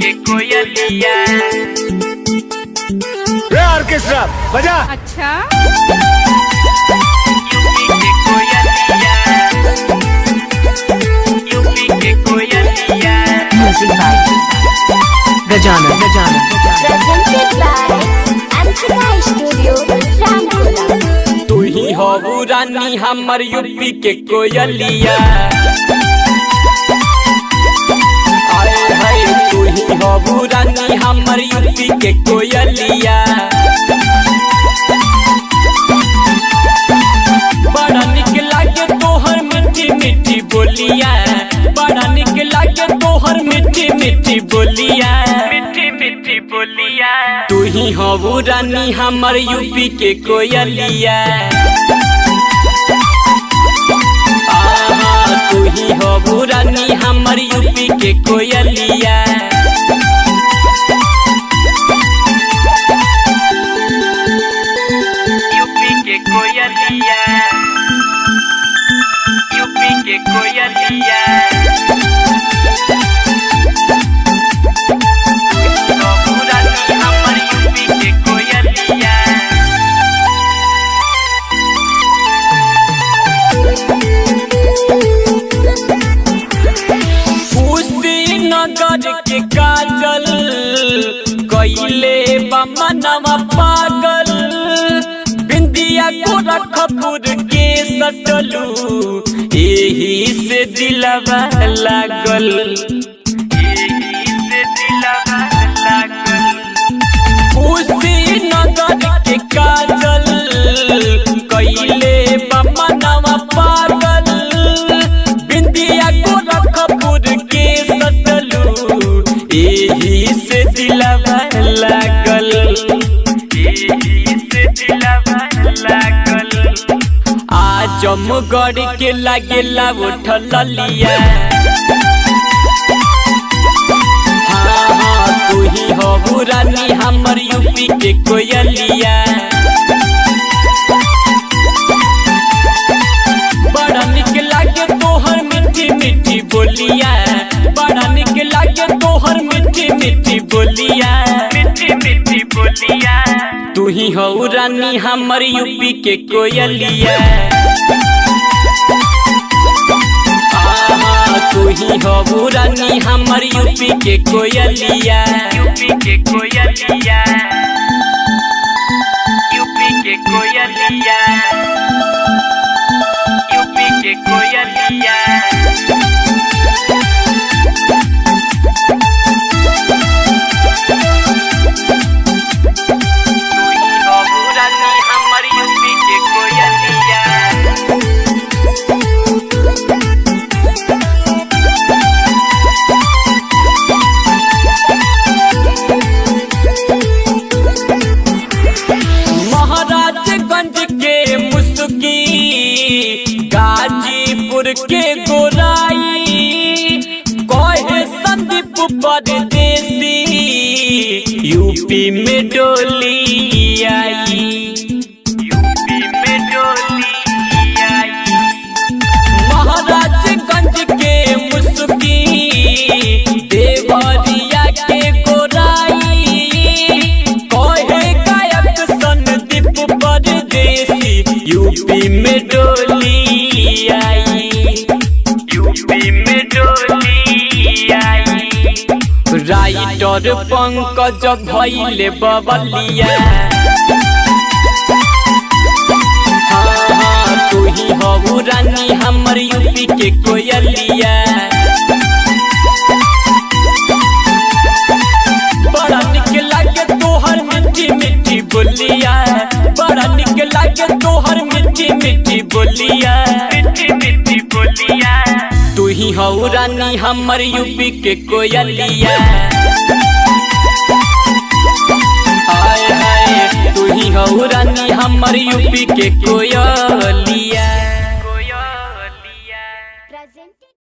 के कोयलिया रे ऑर्केस्ट्रा बजा। अच्छा यूपी के कोयलिया यूपी के कोयलिया Music by Gajanan. Presented by Amsika Studio, Rampura. तू ही हो रानी हमर यूपी के कोयलिया आए हाय तू ही हो रानी हमर यूपी के कोयलिया बड़ा निक लागे तोहर मीठी मीठी बोलिया बड़ा निक लागे तोहर मीठी मीठी बोलिया मीठी मीठी बोलिया तू ही हो रानी हमर यूपी के कोयलिया तू ही हो रानी हमर यूपी के कोयलिया यूपी के कोयलिया यूपी के कोयलिया हो रानी हमर यूपी के कोयलिया नगर के काजल कइले बमनवा पागल बिंदिया गोरखपुर के सटलू एही से दिलवा लागल एही से दिलवा लागल नगर के काजल कइले बमनवा पागल बिंदिया गोरखपुर के एही से दिलवा लागल एही से दिलवा लागल आजमगढ़ के लागेला उठल लिया हाँ तू ही हो रानी हमर यूपी के कोयलिया बड़ा निक लागे तोहर मीठी मीठी बोलिया बड़ा निक लागे तोहर मीठी मीठी बोलिया मीठी मीठी बोलिया तू ही हो रानी हमर यूपी के कोयलिया तू ही हो रानी हमर यूपी के कोयलिया यूपी के कोयलिया यूपी के कोयलिया यूपी के कोयलिया गाजीपुर के गोराई कहे संदीप परदेसी यूपी में डोली आई यूपी में डोली आई महाराजगंज के मुस्की देवरिया के गोराई कहे गायक संदीप परदेसी यूपी में डोली यूपी में डोली आई राइटर पंकज भइले बबलिया हाँ तू ही हो रानी हमर यूपी के कोयलिया बड़ा निक लागे तोहर मीठी मीठी बोलिया बड़ा निक लागे तोहर मीठी मीठी बोलिया मीठी मीठी बोलिया तू ही हो रानी हमर यूपी के कोयलिया हाय हाय तू ही हो रानी हमर यूपी के कोयलिया।